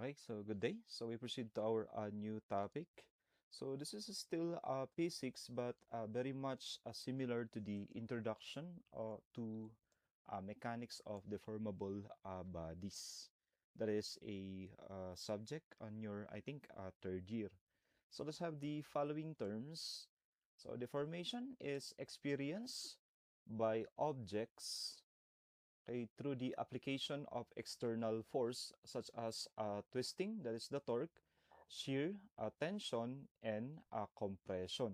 Okay, so good day. So we proceed to our new topic. So this is still P6, but very much similar to the introduction to mechanics of deformable bodies. That is a subject on your, I think, third year. So let's have the following terms. So deformation is experienced by objects, okay, through the application of external force such as twisting, that is the torque, shear, tension, and compression.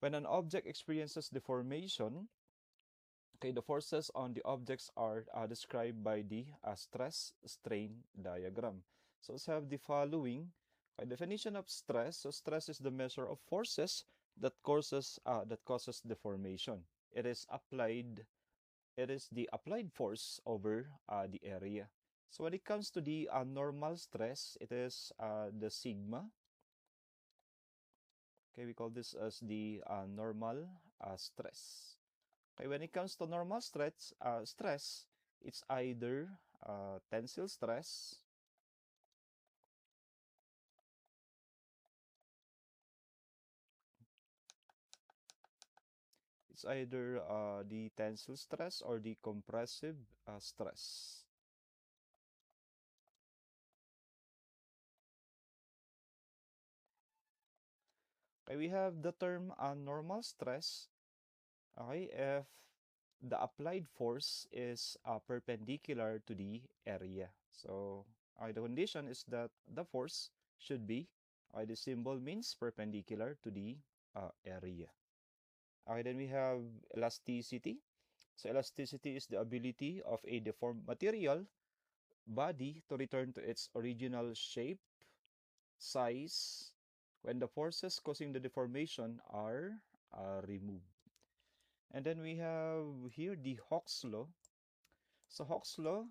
When an object experiences deformation, okay, the forces on the objects are described by the stress strain diagram. So let's have the following definition of stress. So stress is the measure of forces that causes deformation. It is the applied force over the area. So when it comes to the normal stress, it is the sigma. Okay, we call this as the normal stress. Okay, when it comes to normal stress, it's either tensile stress, it's either the tensile stress or the compressive stress. Okay, we have the term normal stress. Okay, if the applied force is perpendicular to the area. So the condition is that the force should be, the symbol means perpendicular to the area. Okay, then we have elasticity. So elasticity is the ability of a deformed material body to return to its original shape, size, when the forces causing the deformation are removed. And then we have here the Hooke's law. So Hooke's law,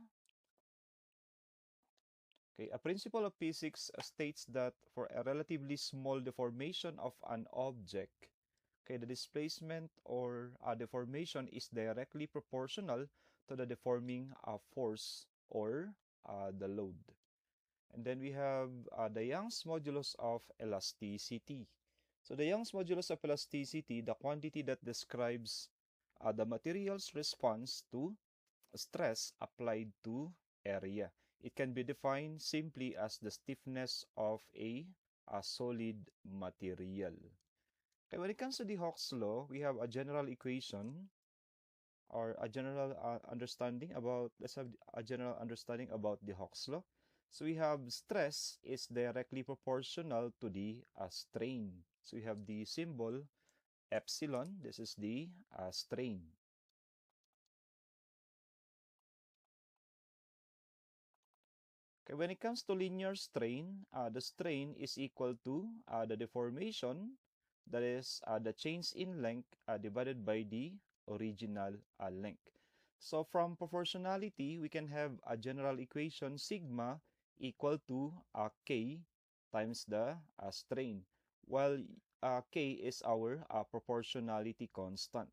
okay, a principle of physics states that for a relatively small deformation of an object, okay, the displacement or deformation is directly proportional to the deforming force or the load. And then we have the Young's modulus of elasticity. So the Young's modulus of elasticity, the quantity that describes the material's response to stress applied to area. It can be defined simply as the stiffness of a solid material. Okay, when it comes to the Hooke's law, we have a general equation or a general understanding about, let's have a general understanding about the Hooke's law. So we have stress is directly proportional to the strain. So we have the symbol epsilon. This is the strain. Okay, when it comes to linear strain, the strain is equal to the deformation, that is the change in length divided by the original length. So from proportionality, we can have a general equation sigma equal to k times the strain, while k is our proportionality constant.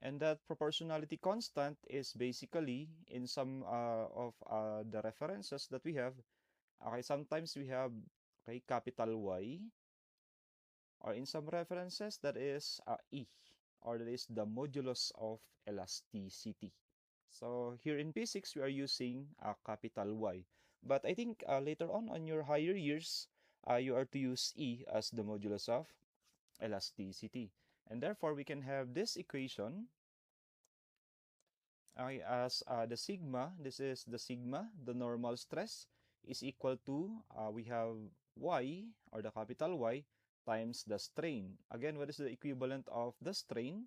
And that proportionality constant is basically in some of the references that we have. Okay, sometimes we have capital Y, or in some references that is E, or that is the modulus of elasticity. So here in physics, we are using capital Y. But I think later on your higher years, you are to use E as the modulus of elasticity. And therefore, we can have this equation as the sigma. This is the sigma, the normal stress, is equal to, we have Y, or the capital Y, times the strain. Again, what is the equivalent of the strain?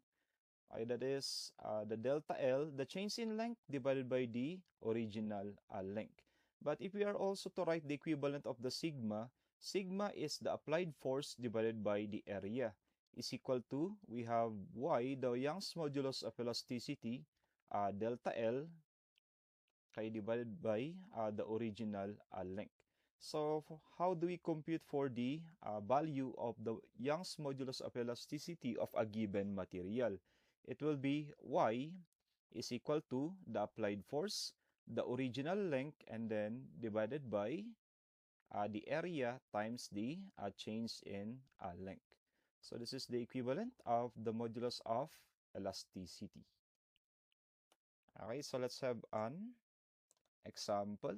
That is the delta L, the change in length, divided by the original length. But if we are also to write the equivalent of the sigma, sigma is the applied force divided by the area, is equal to, we have Y, the Young's modulus of elasticity, delta L, divided by the original length. So how do we compute for the value of the Young's modulus of elasticity of a given material? It will be Y is equal to the applied force, the original length, and then divided by the area times the change in length. So this is the equivalent of the modulus of elasticity. Okay, so let's have an example.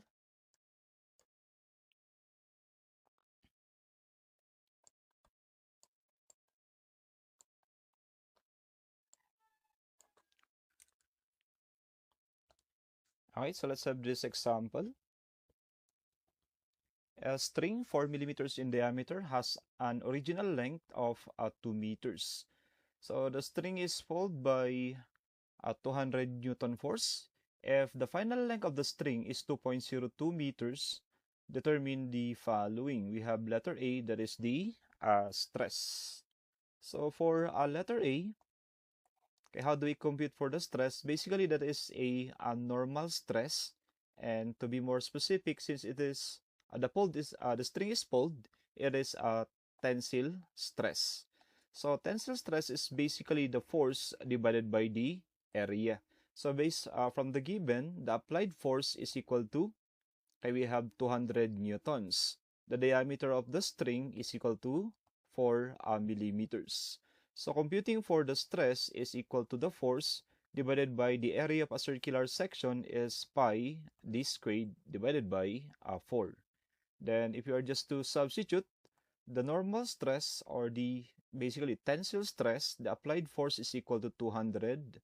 Okay, so let's have this example. A string 4 millimeters in diameter has an original length of 2 meters. So the string is pulled by a 200 Newton force. If the final length of the string is 2.02 meters, determine the following. We have letter A, that is the stress. So for letter A, okay, how do we compute for the stress? Basically, that is a normal stress. And to be more specific, since it is the string is pulled, it is a tensile stress. So tensile stress is basically the force divided by the area. So based from the given, the applied force is equal to, okay, we have 200 newtons. The diameter of the string is equal to 4 millimeters. So computing for the stress is equal to the force divided by the area of a circular section is pi d squared divided by 4. Then if you are just to substitute the normal stress or the basically tensile stress, the applied force is equal to 200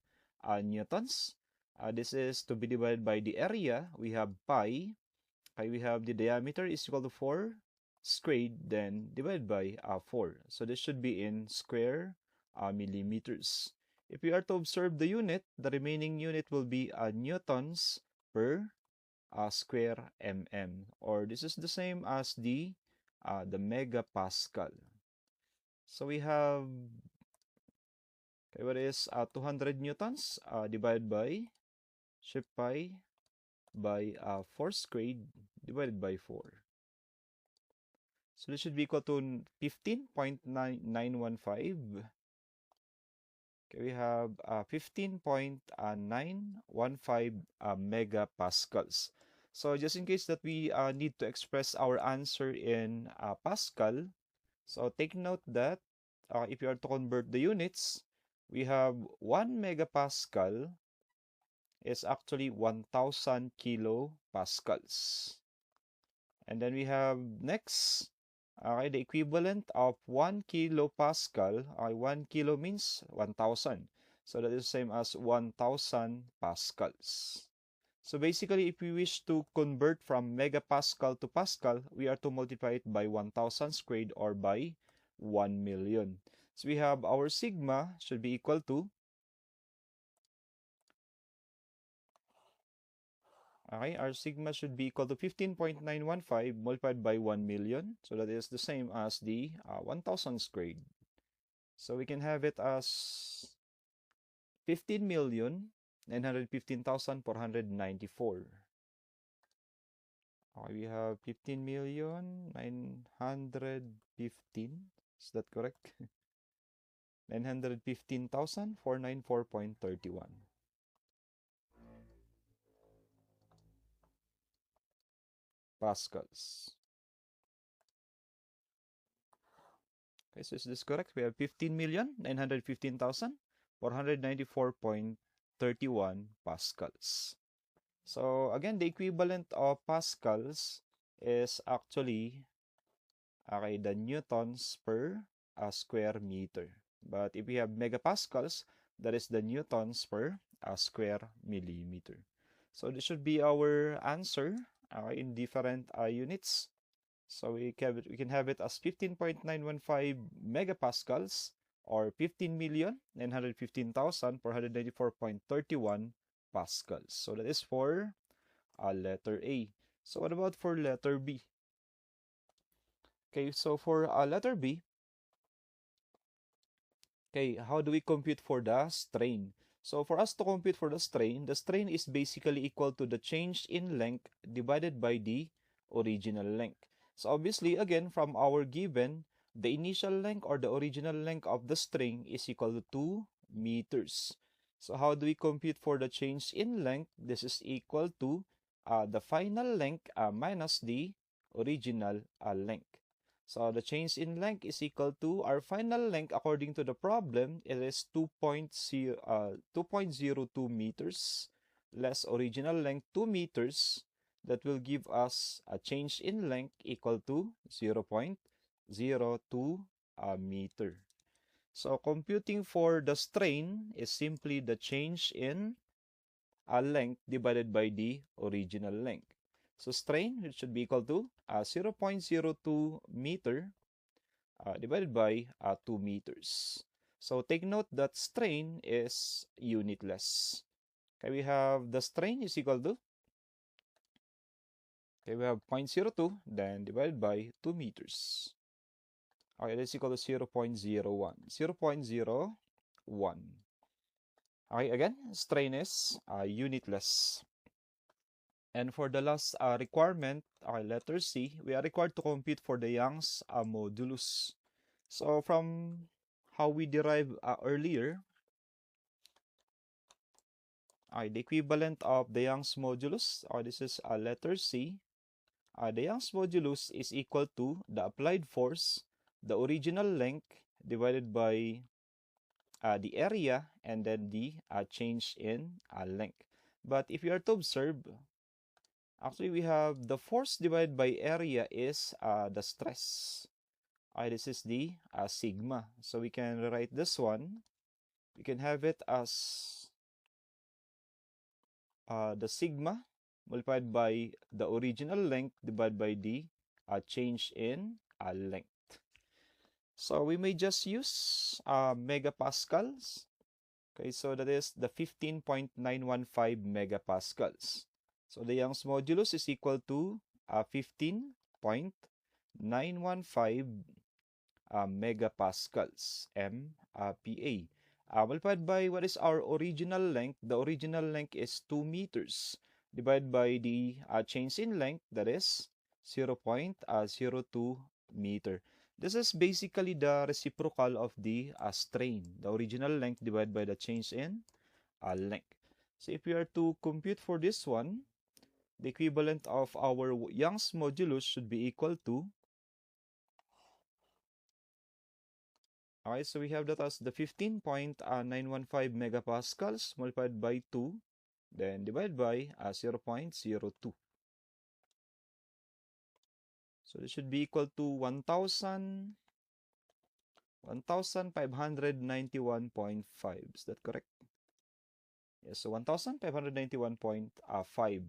newtons. This is to be divided by the area. We have pi. Okay, we have the diameter is equal to 4 squared, then divided by 4. So this should be in square millimeters. If we are to observe the unit, the remaining unit will be newtons per square mm, or this is the same as the megapascal. So we have, okay, what is 200 newtons divided by shift pi by 4 squared divided by 4. So this should be equal to 15.915. Okay, we have 15.915 megapascals. So just in case that we need to express our answer in Pascal, so take note that if you are to convert the units, we have 1 megapascal is actually 1,000 kilopascals. And then we have next, okay, the equivalent of 1 kilopascal. 1 kilo means 1,000. So that is the same as 1,000 pascals. So basically, if we wish to convert from megapascal to pascal, we are to multiply it by 1,000 squared or by 1 million. So we have our sigma should be equal to, okay, our sigma should be equal to 15.915 multiplied by 1 million. So that is the same as the 1,000 squared. So we can have it as 15,915,494. Okay, we have 15,915. Is that correct? 915,494.31 pascals. Okay, so is this correct? We have 15,915,494.31 pascals. So again, the equivalent of pascals is actually, okay, the newtons per square meter. But if we have megapascals, that is the newtons per square millimeter. So this should be our answer in different units. So we can have it as 15.915 megapascals or 15,915,494.31 pascals. So that is for letter A. So what about for letter B? Okay, so for letter B, okay, how do we compute for the strain? So for us to compute for the strain is basically equal to the change in length divided by the original length. So obviously, again, from our given, the initial length or the original length of the string is equal to 2 meters. So how do we compute for the change in length? This is equal to the final length minus the original length. So the change in length is equal to our final length according to the problem. It is 2.02 meters less original length 2 meters. That will give us a change in length equal to 0.02 meter. So computing for the strain is simply the change in length divided by the original length. So strain, it should be equal to 0.02 meter divided by 2 meters. So take note that strain is unitless. Okay, we have the strain is equal to, okay, we have 0.02, then divided by 2 meters. Okay, that's equal to 0.01. 0.01. Okay, again, strain is unitless. And for the last requirement, letter C, we are required to compute for the Young's modulus. So from how we derived earlier, the equivalent of the Young's modulus, this is letter C. The Young's modulus is equal to the applied force, the original length divided by the area, and then the change in length. But if you are to observe, actually we have the force divided by area is the stress. This is the sigma. So we can write this one. We can have it as the sigma multiplied by the original length divided by the change in length. So we may just use megapascals. Okay, so that is the 15.915 megapascals. So the Young's modulus is equal to 15.915 megapascals, MPa. Multiplied by what is our original length? The original length is 2 meters. Divided by the change in length, that is 0.02 meter. This is basically the reciprocal of the strain, the original length divided by the change in length. So if we are to compute for this one, the equivalent of our Young's modulus should be equal to, so we have that as the 15.915 megapascals multiplied by 2, then divided by 0.02. So this should be equal to 1,591.5. Is that correct? Yes, so 1,591.5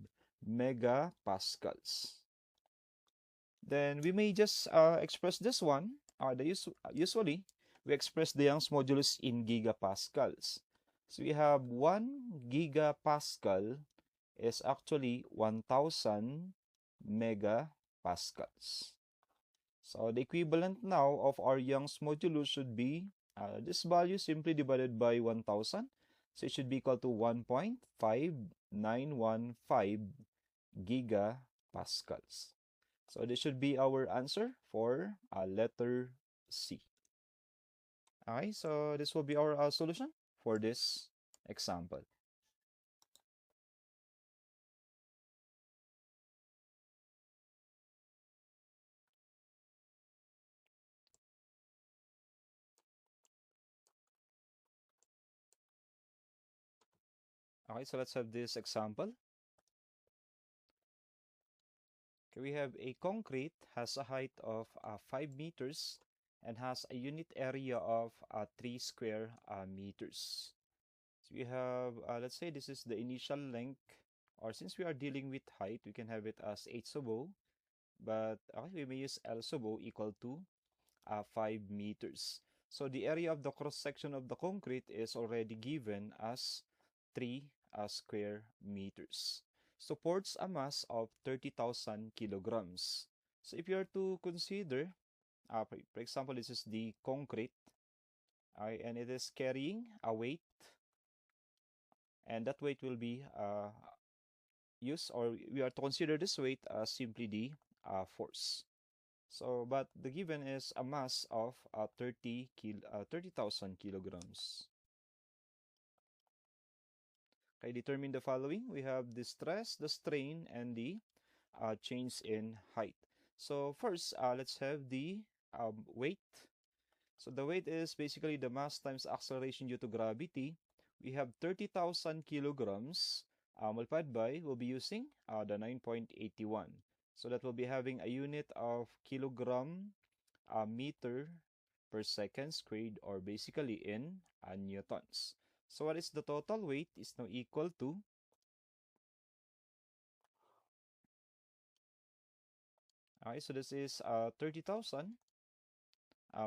megapascals. Then we may just express this one. Usually, we express the Young's modulus in gigapascals. So we have 1 gigapascal is actually 1,000 megapascals. So the equivalent now of our Young's modulus should be this value simply divided by 1,000. So it should be equal to 1.5915 gigapascals. So this should be our answer for letter C. Okay, so this will be our solution for this example. Okay, so let's have this example. Okay, we have a concrete has a height of 5 meters and has a unit area of 3 square meters. So we have, let's say this is the initial length, or since we are dealing with height, we can have it as h sub o, but we may use L sub o equal to 5 meters. So the area of the cross section of the concrete is already given as 3 square meters. Supports a mass of 30,000 kilograms. So if you are to consider, for example, this is the concrete, and it is carrying a weight, and that weight will be used, or we are to consider this weight as simply the force. So, but the given is a mass of 30,000 kilograms. Okay, determine the following. We have the stress, the strain, and the change in height. So first, let's have the weight. So the weight is basically the mass times acceleration due to gravity. We have 30,000 kilograms multiplied by, we'll be using the 9.81. So that will be having a unit of kilogram meter per second squared, or basically in newtons. So what is the total weight is now equal to, okay, so this is 30,000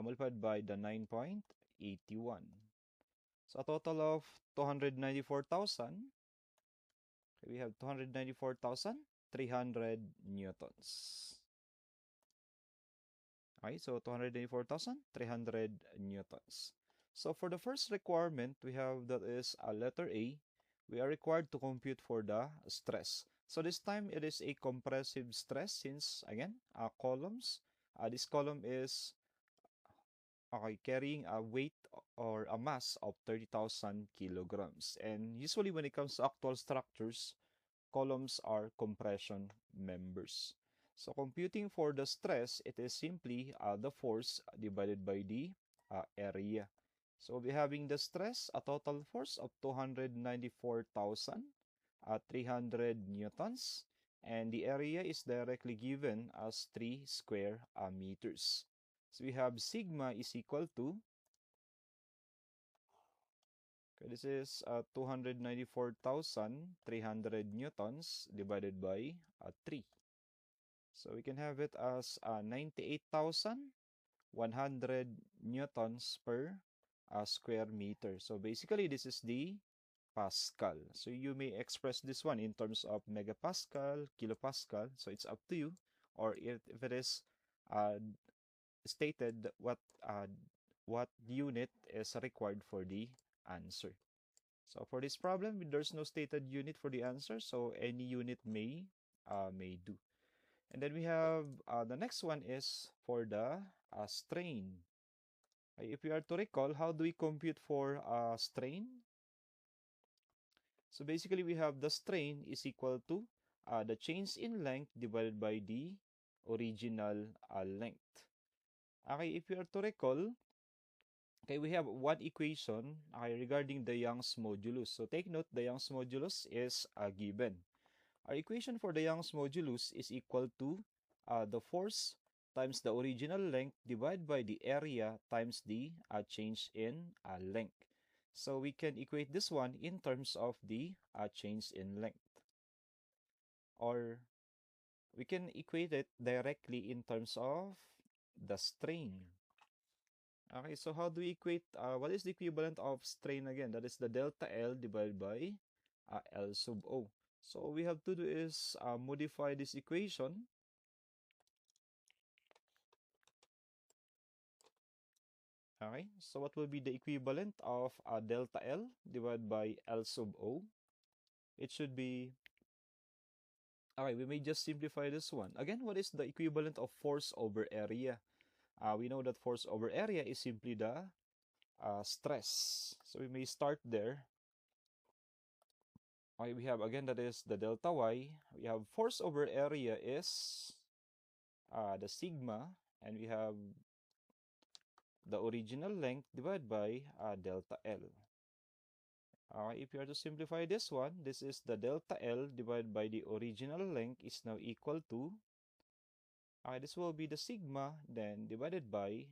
multiplied by the 9.81. So a total of 294,000. We have 294,300 newtons. Okay, so 294,300 newtons. So for the first requirement, we have that is a letter A. We are required to compute for the stress. So this time it is a compressive stress since, again, columns. This column is carrying a weight or a mass of 30,000 kilograms. And usually when it comes to actual structures, columns are compression members. So computing for the stress, it is simply the force divided by the area. So we'll be having the stress, a total force of 294,300 newtons. And the area is directly given as 3 square meters. So we have sigma is equal to, okay, this is 294,300 newtons divided by 3. So we can have it as 98,100 newtons per square meter. So basically, this is the Pascal. So you may express this one in terms of megapascal, kilopascal. So it's up to you. Or if it is stated what unit is required for the answer. So for this problem, there's no stated unit for the answer, so any unit may do. And then we have the next one is for the strain. If you are to recall, how do we compute for strain? So basically, we have the strain is equal to the change in length divided by the original length. Okay, if you are to recall, okay, we have one equation regarding the Young's modulus. So take note, the Young's modulus is given. Our equation for the Young's modulus is equal to the force times the original length divided by the area times the change in length. So we can equate this one in terms of the change in length. Or we can equate it directly in terms of the strain. Okay, so how do we equate, what is the equivalent of strain again? That is the delta L divided by L sub O. So all we have to do is modify this equation. Okay, so what will be the equivalent of delta L divided by L sub O? It should be, okay, we may just simplify this one. Again, what is the equivalent of force over area? We know that force over area is simply the stress. So we may start there. Okay, we have again that is the delta Y. We have force over area is the sigma, and we have the original length divided by delta L. If you are to simplify this one, this is the delta L divided by the original length is now equal to, this will be the sigma then divided by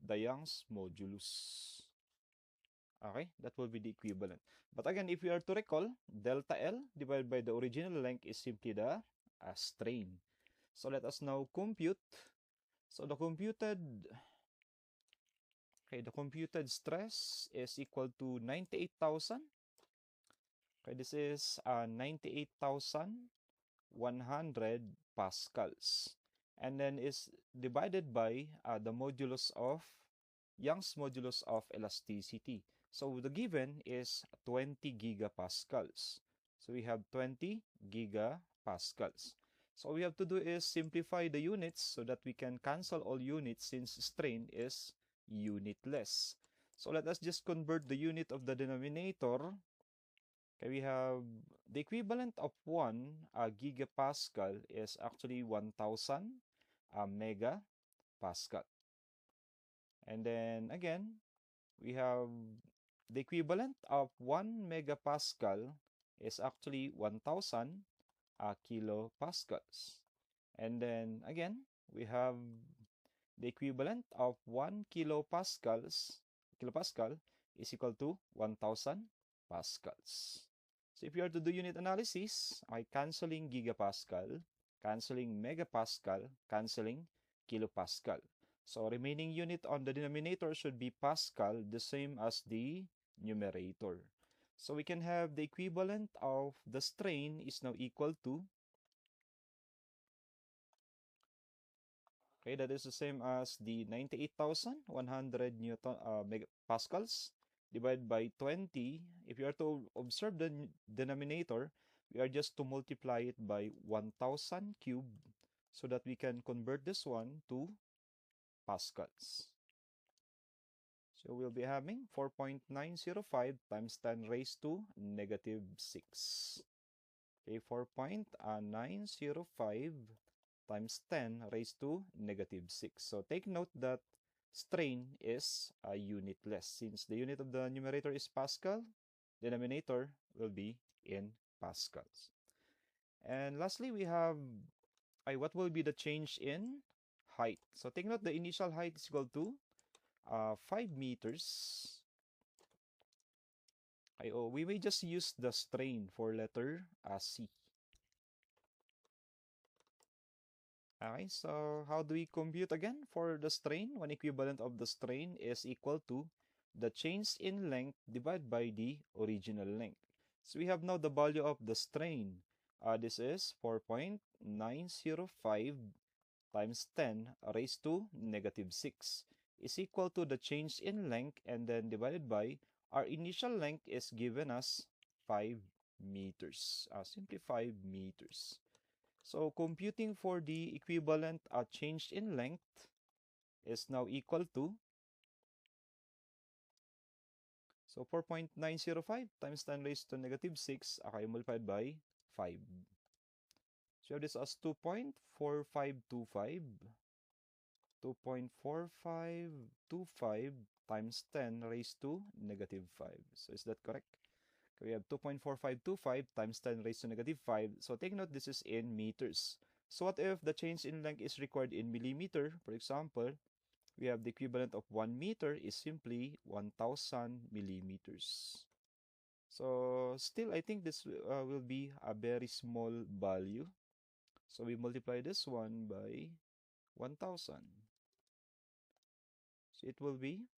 the Young's modulus. Okay, that will be the equivalent. But again, if you are to recall, delta L divided by the original length is simply the strain. So let us now compute. So the computed stress is equal to 98,000. Okay, this is 98,100 pascals. And then is divided by the modulus of Young's modulus of elasticity. So the given is 20 gigapascals. So we have 20 gigapascals. So all we have to do is simplify the units so that we can cancel all units since strain is unitless. So let us just convert the unit of the denominator. Okay, we have the equivalent of 1 gigapascal is actually 1000 megapascal. And then again, we have the equivalent of 1 megapascal is actually 1000 kilopascals. And then again, we have the equivalent of 1 kilopascal is equal to 1000 pascals. So if you are to do unit analysis, I canceling gigapascal, canceling megapascal, canceling kilopascal. So remaining unit on the denominator should be pascal, the same as the numerator. So we can have the equivalent of the strain is now equal to, okay, that is the same as the 98,100 megapascals divided by 20. If you are to observe the denominator, we are just to multiply it by 1000 cubed so that we can convert this one to pascals. So we'll be having 4.905 times 10 raised to negative 6. Okay, 4.905 times 10 raised to negative 6. So take note that strain is unitless. Since the unit of the numerator is pascal, denominator will be in pascals. And lastly, we have what will be the change in height. So take note the initial height is equal to 5 meters. We may just use the strain for letter C. Okay, so how do we compute again for the strain? One equivalent of the strain is equal to the change in length divided by the original length. So we have now the value of the strain. This is 4.905 times 10 raised to negative 6 is equal to the change in length and then divided by our initial length is given as 5 meters. Simply 5 meters. So computing for the equivalent change in length is now equal to, so 4.905 times 10 raised to negative 6, okay, multiplied by 5. So this as 2.4525. 2.4525 times 10 raised to negative 5. So is that correct? We have 2.4525 times 10 raised to negative 5. So take note, this is in meters. So what if the change in length is required in millimeter? For example, we have the equivalent of 1 meter is simply 1000 millimeters. So still, I think this will be a very small value. So we multiply this one by 1000. So it will be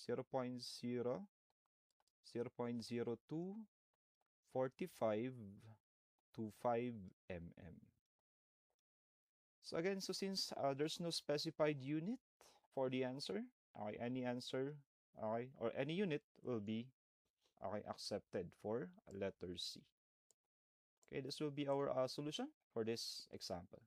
0.024525 mm. So again, so since there's no specified unit for the answer, okay, any answer, okay, or any unit will be accepted for letter C. Okay, this will be our solution for this example.